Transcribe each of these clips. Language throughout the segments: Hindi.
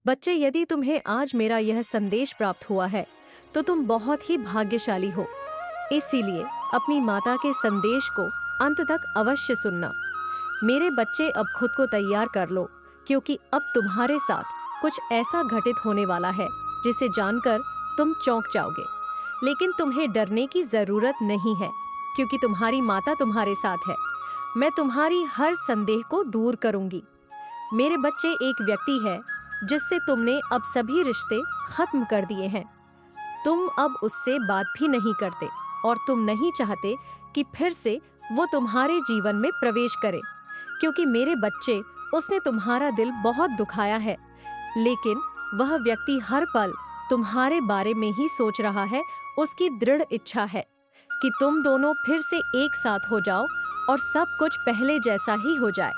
बच्चे, यदि तुम्हें आज मेरा यह संदेश प्राप्त हुआ है तो तुम बहुत ही भाग्यशाली हो। इसीलिए अपनी माता के संदेश को अंत तक अवश्य सुनना। मेरे बच्चे, अब खुद को तैयार कर लो, क्योंकि अब तुम्हारे साथ कुछ ऐसा घटित होने वाला है जिसे जानकर तुम चौंक जाओगे। लेकिन तुम्हें डरने की जरूरत नहीं है, क्योंकि तुम्हारी माता तुम्हारे साथ है। मैं तुम्हारी हर संदेह को दूर करूंगी। मेरे बच्चे, एक व्यक्ति है जिससे तुमने अब सभी रिश्ते खत्म कर दिए हैं। तुम अब उससे बात भी नहीं करते और तुम नहीं चाहते कि फिर से वो तुम्हारे जीवन में प्रवेश करे, क्योंकि मेरे बच्चे, उसने तुम्हारा दिल बहुत दुखाया है। लेकिन वह व्यक्ति हर पल तुम्हारे बारे में ही सोच रहा है। उसकी दृढ़ इच्छा है कि तुम दोनों फिर से एक साथ हो जाओ और सब कुछ पहले जैसा ही हो जाए।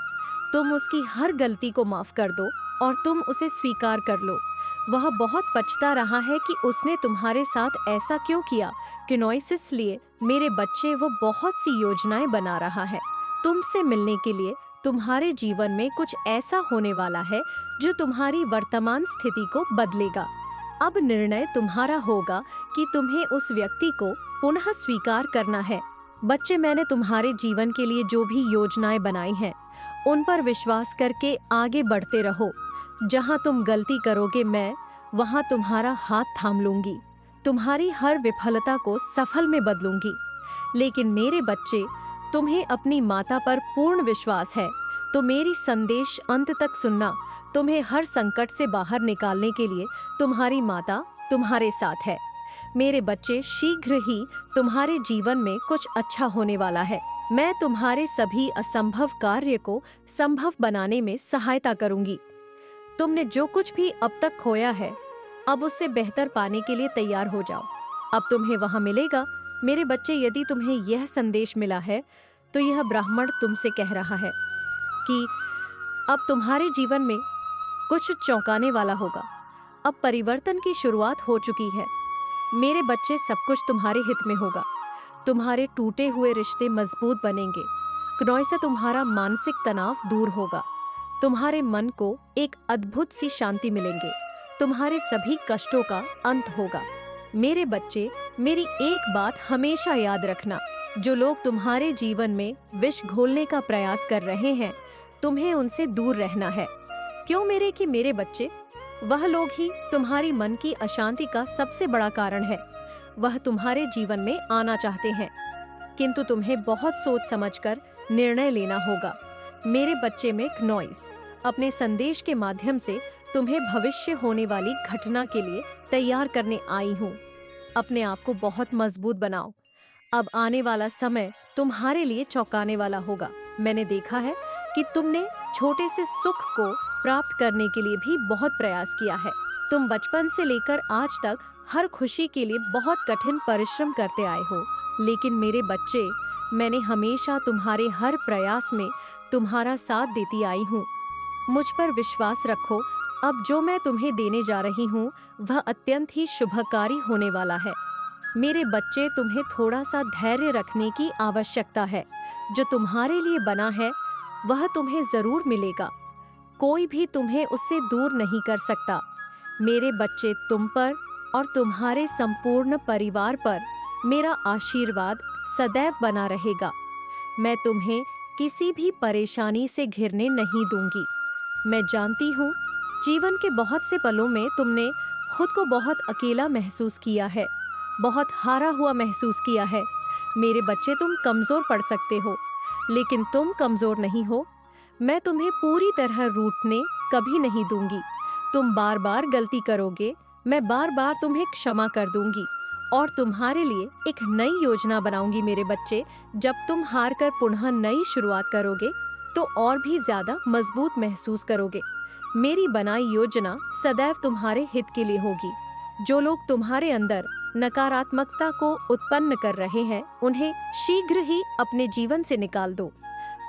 तुम उसकी हर गलती को माफ कर दो और तुम उसे स्वीकार कर लो। वह बहुत पछता रहा है कि उसने तुम्हारे साथ ऐसा क्यों किया। क्योनोइस, इसलिए मेरे बच्चे, वो बहुत सी योजनाएं बना रहा है तुमसे मिलने के लिए। तुम्हारे जीवन में कुछ ऐसा होने वाला है जो तुम्हारी वर्तमान स्थिति को बदलेगा। अब निर्णय तुम्हारा होगा कि तुम्हें उस व्यक्ति को पुनः स्वीकार करना है। बच्चे, मैंने तुम्हारे जीवन के लिए जो भी योजनाएं बनाई हैं, उन पर विश्वास करके आगे बढ़ते रहो। जहां तुम गलती करोगे, मैं वहां तुम्हारा हाथ थाम लूंगी, तुम्हारी हर विफलता को सफल में बदलूंगी। लेकिन मेरे बच्चे, तुम्हें अपनी माता पर पूर्ण विश्वास है तो मेरी संदेश अंत तक सुनना। तुम्हें हर संकट से बाहर निकालने के लिए तुम्हारी माता तुम्हारे साथ है। मेरे बच्चे, शीघ्र ही तुम्हारे जीवन में कुछ अच्छा होने वाला है। मैं तुम्हारे सभी असंभव कार्य को संभव बनाने में सहायता करूंगी। तुमने जो कुछ भी अब तक खोया है, अब उससे बेहतर पाने के लिए तैयार हो जाओ। अब तुम्हें वहां मिलेगा। मेरे बच्चे, यदि तुम्हें यह संदेश मिला है तो यह ब्राह्मण तुमसे कह रहा है कि अब तुम्हारे जीवन में कुछ चौंकाने वाला होगा। अब परिवर्तन की शुरुआत हो चुकी है। मेरे बच्चे, सब कुछ तुम्हारे हित में होगा। तुम्हारे टूटे हुए रिश्ते मजबूत बनेंगे। क्नोय से तुम्हारा मानसिक तनाव दूर होगा। तुम्हारे मन को एक अद्भुत सी शांति मिलेंगे। तुम्हारे सभी कष्टों का अंत होगा। मेरे बच्चे, मेरी एक बात हमेशा याद रखना। जो लोग तुम्हारे जीवन में विष घोलने का प्रयास कर रहे हैं, तुम्हें उनसे दूर रहना है। क्यों मेरे बच्चे? वह लोग ही तुम्हारी मन की अशांति का सबसे बड़ा कारण है। वह तुम्हारे जीवन में आना चाहते हैं, किंतु तुम्हें बहुत सोच समझकर निर्णय लेना होगा। मेरे बच्चे, में क्नोइस अपने संदेश के माध्यम से तुम्हें भविष्य होने वाली घटना के लिए तैयार करने आई हूँ। अपने आप को बहुत मजबूत बनाओ। अब आने वाला समय तुम्हारे लिए चौंकाने वाला होगा। मैंने देखा है कि तुमने छोटे से सुख को प्राप्त करने के लिए भी बहुत प्रयास किया है। तुम बचपन से लेकर आज तक हर खुशी के लिए बहुत कठिन परिश्रम करते आए हो। लेकिन मेरे बच्चे, मैंने हमेशा तुम्हारे हर प्रयास में तुम्हारा साथ देती आई हूँ। मुझ पर विश्वास रखो। अब जो मैं तुम्हें देने जा रही हूँ, वह अत्यंत ही शुभकारी होने वाला है। मेरे बच्चे, तुम्हें थोड़ा सा धैर्य रखने की आवश्यकता है। जो तुम्हारे लिए बना है वह तुम्हें जरूर मिलेगा। कोई भी तुम्हें उससे दूर नहीं कर सकता। मेरे बच्चे, तुम पर और तुम्हारे संपूर्ण परिवार पर मेरा आशीर्वाद सदैव बना रहेगा। मैं तुम्हें किसी भी परेशानी से घिरने नहीं दूंगी। मैं जानती हूँ, जीवन के बहुत से पलों में तुमने खुद को बहुत अकेला महसूस किया है, बहुत हारा हुआ महसूस किया है। मेरे बच्चे, तुम कमजोर पड़ सकते हो, लेकिन तुम कमजोर नहीं हो। मैं तुम्हें पूरी तरह रूठने कभी नहीं दूंगी। तुम बार बार गलती करोगे, मैं बार बार तुम्हें क्षमा कर दूंगी और तुम्हारे लिए एक नई योजना बनाऊंगी। मेरे बच्चे, जब तुम हार कर पुनः नई शुरुआत करोगे तो और भी ज्यादा मजबूत महसूस करोगे। मेरी बनाई योजना सदैव तुम्हारे हित के लिए होगी। जो लोग तुम्हारे अंदर नकारात्मकता को उत्पन्न कर रहे हैं, उन्हें शीघ्र ही अपने जीवन से निकाल दो।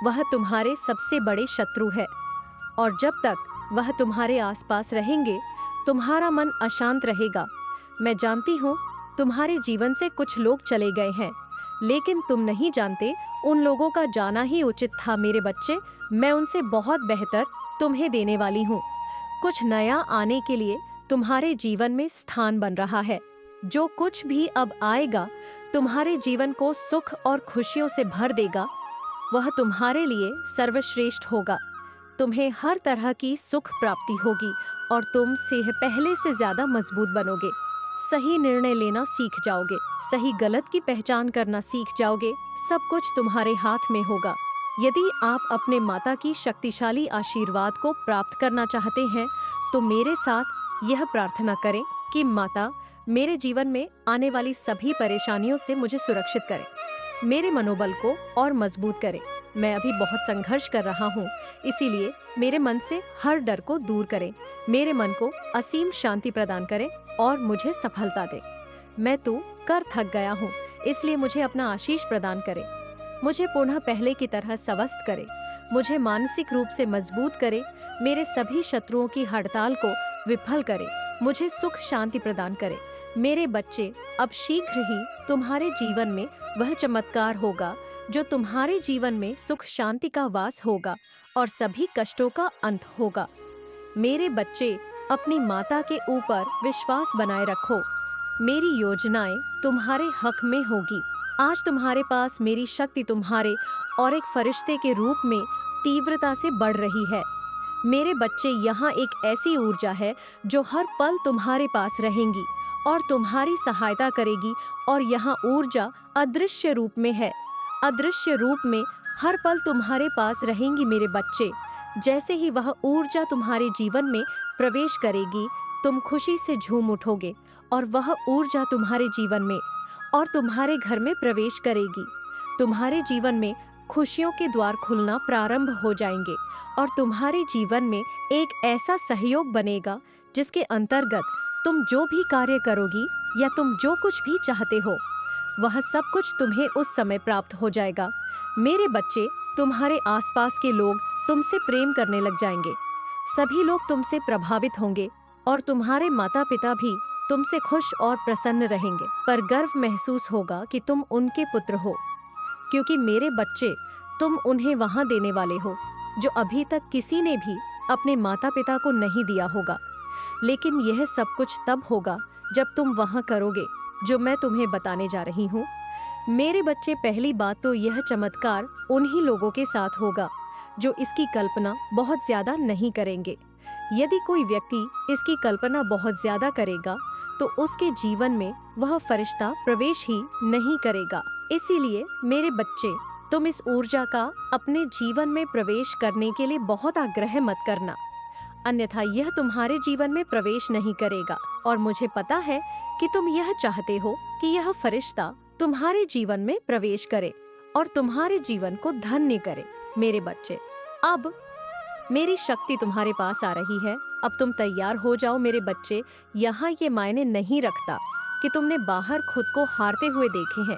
वह तुम्हारे सबसे बड़े शत्रु है और जब तक वह तुम्हारे आसपास रहेंगे, तुम्हारा मन अशांत रहेगा। मैं जानती हूँ, तुम्हारे जीवन से कुछ लोग चले गए हैं, लेकिन तुम नहीं जानते उन लोगों का जाना ही उचित था। मेरे बच्चे, मैं उनसे बहुत बेहतर तुम्हें देने वाली हूँ। कुछ नया आने के लिए तुम्हारे जीवन में स्थान बन रहा है। जो कुछ भी अब आएगा तुम्हारे जीवन को सुख और खुशियों से भर देगा, वह तुम्हारे लिए सर्वश्रेष्ठ होगा। तुम्हें हर तरह की सुख प्राप्ति होगी और तुम से पहले से ज्यादा मजबूत बनोगे। सही निर्णय लेना सीख जाओगे, सही गलत की पहचान करना सीख जाओगे। सब कुछ तुम्हारे हाथ में होगा। यदि आप अपने माता की शक्तिशाली आशीर्वाद को प्राप्त करना चाहते हैं तो मेरे साथ यह प्रार्थना करें कि माता मेरे जीवन में आने वाली सभी परेशानियों से मुझे सुरक्षित करें, मेरे मनोबल को और मजबूत करें। मैं अभी बहुत संघर्ष कर रहा हूँ, इसीलिए मेरे मन से हर डर को दूर करें, मेरे मन को असीम शांति प्रदान करें और मुझे सफलता दें। मैं तो कर थक गया हूँ, इसलिए मुझे अपना आशीष प्रदान करें। मुझे पुनः पहले की तरह स्वस्थ करे, मुझे मानसिक रूप से मजबूत करे, मेरे सभी शत्रुओं की हड़ताल को विफल करे, मुझे सुख शांति प्रदान करे। मेरे बच्चे, अब शीघ्र ही तुम्हारे जीवन में वह चमत्कार होगा जो तुम्हारे जीवन में सुख शांति का वास होगा और सभी कष्टों का अंत होगा। मेरे बच्चे, अपनी माता के ऊपर विश्वास बनाए रखो। मेरी योजनाएं तुम्हारे हक में होगी। आज तुम्हारे पास मेरी शक्ति तुम्हारे और एक फरिश्ते के रूप में तीव्रता से बढ़ रही है। मेरे बच्चे, यहाँ एक ऐसी ऊर्जा है जो हर पल तुम्हारे पास रहेंगी और तुम्हारी सहायता करेगी, और यहाँ ऊर्जा अदृश्य रूप में है। अदृश्य रूप में हर पल तुम्हारे पास रहेंगी मेरे बच्चे। जैसे ही वह ऊर्जा तुम्हारे जीवन में प्रवेश करेगी, तुम खुशी से झूम उठोगे और वह ऊर्जा तुम्हारे जीवन में और तुम्हारे घर में प्रवेश करेगी। तुम्हारे जीवन में खुशियों के द्वार खुलना प्रारंभ हो जाएंगे और तुम्हारे जीवन में एक ऐसा सहयोग बनेगा जिसके अंतर्गत तुम जो भी कार्य करोगी या तुम जो कुछ भी चाहते हो, वह सब कुछ तुम्हें उस समय प्राप्त हो जाएगा। मेरे बच्चे, तुम्हारे आसपास के लोग तुमसे प्रेम करने लग जाएंगे। सभी लोग तुमसे प्रभावित होंगे और तुम्हारे माता पिता भी तुमसे खुश और प्रसन्न रहेंगे, पर गर्व महसूस होगा कि तुम उनके पुत्र हो, क्योंकि मेरे बच्चे, तुम उन्हें वहां देने वाले हो जो अभी तक किसी ने भी अपने माता पिता को नहीं दिया होगा। लेकिन यह सब कुछ तब होगा जब तुम वहां करोगे जो मैं तुम्हें बताने जा रही हूँ। मेरे बच्चे, पहली बात तो यह चमत्कार उन्हीं लोगों के साथ होगा जो इसकी कल्पना बहुत ज्यादा नहीं करेंगे। यदि कोई व्यक्ति इसकी कल्पना बहुत ज्यादा करेगा तो उसके जीवन में वह फरिश्ता प्रवेश ही नहीं करेगा। इसीलिए मेरे बच्चे, तुम इस ऊर्जा का अपने जीवन में प्रवेश करने के लिए बहुत आग्रह मत करना, अन्यथा यह तुम्हारे जीवन में प्रवेश नहीं करेगा। और मुझे पता है कि तुम यह चाहते हो कि यह फरिश्ता तुम्हारे जीवन में प्रवेश करे और तुम्हारे जीवन को धन्य करे। मेरे बच्चे, अब मेरी शक्ति तुम्हारे पास आ रही है। अब तुम तैयार हो जाओ मेरे बच्चे। यहाँ ये मायने नहीं रखता कि तुमने बाहर खुद को हारते हुए देखे हैं।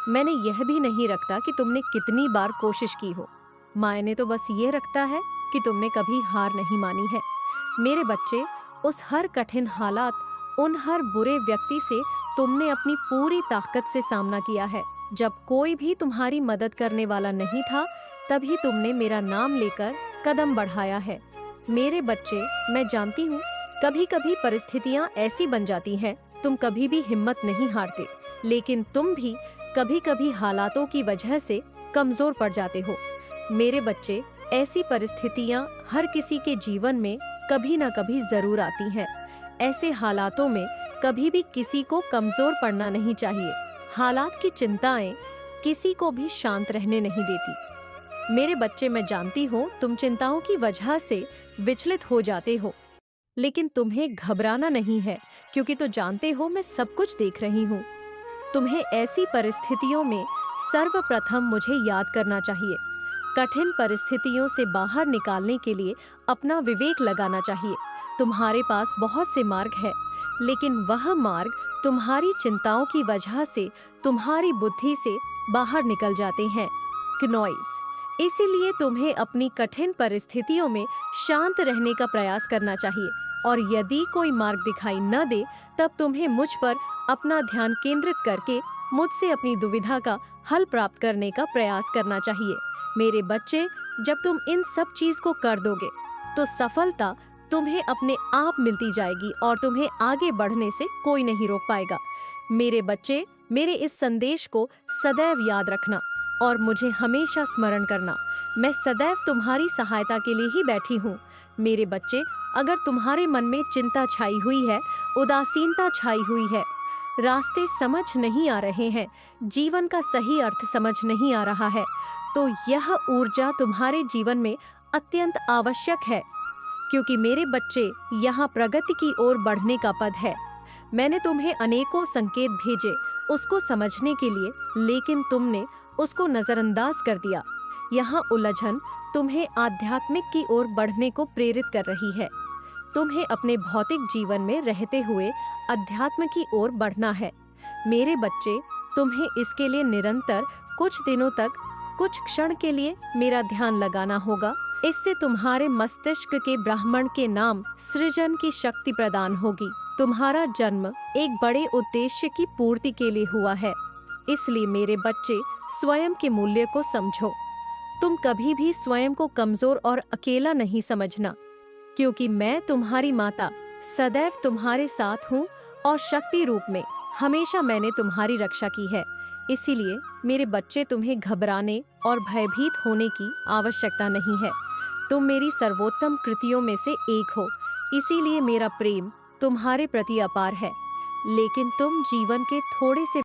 मैंने यह भी नहीं रखता कि तुमने कितनी बार कोशिश की हो। मायने तो बस ये रखता है कि तुमने कभी हार नहीं मानी है। मेरे बच्चे, उस हर कठिन हालात, उन हर बुरे व्यक्ति से तुमने अपनी पूरी ताकत से सामना किया है। जब कोई भी तुम्हारी मदद करने वाला नहीं था, तभी तुमने मेरा नाम लेकर कदम बढ़ाया है। मेरे बच्चे, मैं जानती हूँ कभी कभी परिस्थितियाँ ऐसी बन जाती हैं, तुम कभी भी हिम्मत नहीं हारते, लेकिन तुम भी कभी कभी हालातों की वजह से कमजोर पड़ जाते हो। मेरे बच्चे, ऐसी परिस्थितियाँ हर किसी के जीवन में कभी न कभी जरूर आती हैं। ऐसे हालातों में कभी भी किसी को कमजोर पड़ना नहीं चाहिए। हालात की चिंताएं किसी को भी शांत रहने नहीं देती। मेरे बच्चे, मैं जानती हूँ तुम चिंताओं की वजह से विचलित हो जाते हो, लेकिन तुम्हें घबराना नहीं है, क्योंकि तो जानते हो मैं सब कुछ देख रही हूँ। तुम्हें ऐसी परिस्थितियों में सर्वप्रथम मुझे याद करना चाहिए। कठिन परिस्थितियों से बाहर निकालने के लिए अपना विवेक लगाना चाहिए। तुम्हारे पास बहुत से मार्ग है, लेकिन वह मार्ग तुम्हारी चिंताओं की वजह से तुम्हारी बुद्धि से बाहर निकल जाते हैं। क्नॉइस, इसीलिए तुम्हें अपनी कठिन परिस्थितियों में शांत रहने का प्रयास करना चाहिए, और यदि कोई मार्ग दिखाई न दे तब तुम्हें मुझ पर अपना ध्यान केंद्रित करके मुझसे अपनी दुविधा का हल प्राप्त करने का प्रयास करना चाहिए। मेरे बच्चे, जब तुम इन सब चीज को कर दोगे तो सफलता तुम्हें अपने आप मिलती जाएगी और तुम्हें आगे बढ़ने से कोई नहीं रोक पाएगा। मेरे बच्चे, मेरे इस संदेश को सदैव याद रखना और मुझे हमेशा स्मरण करना। मैं सदैव तुम्हारी सहायता के लिए ही बैठी हूँ। मेरे बच्चे, अगर तुम्हारे मन में चिंता छाई हुई है, उदासीनता छाई हुई है, रास्ते समझ नहीं आ रहे हैं, जीवन का सही अर्थ समझ नहीं आ रहा है, तो यह ऊर्जा तुम्हारे जीवन में अत्यंत आवश्यक है, क्योंकि मेरे बच्चे, यहाँ प्रगति की ओर बढ़ने का पद है। मैंने तुम्हें अनेकों संकेत भेजे उसको समझने के लिए, लेकिन तुमने उसको नजरअंदाज कर दिया। यहाँ उलझन तुम्हें आध्यात्मिक की ओर बढ़ने को प्रेरित कर रही है। तुम्हें अपने भौतिक जीवन में रहते हुए अध्यात्म की ओर बढ़ना है। मेरे बच्चे, तुम्हें इसके लिए निरंतर कुछ दिनों तक, कुछ क्षण के लिए मेरा ध्यान लगाना होगा। इससे तुम्हारे मस्तिष्क के ब्राह्मण के नाम सृजन की शक्ति प्रदान होगी। तुम्हारा जन्म एक बड़े उद्देश्य की पूर्ति के लिए हुआ है। इसलिए मेरे बच्चे, स्वयं के मूल्य को समझो। तुम कभी भी स्वयं को कमजोर और अकेला नहीं समझना, क्योंकि मैं तुम्हारी माता सदैव तुम्हारे साथ हूँ और शक्ति रूप में हमेशा मैंने तुम्हारी रक्षा की है। इसीलिए मेरे बच्चे, तुम्हें घबराने और भयभीत होने की आवश्यकता नहीं है। तुम मेरी सर्वोत्तम कृतियों में से एक हो, इसीलिए मेरा प्रेम तुम्हारे प्रति अपार है। लेकिन तुम जीवन के थोड़े से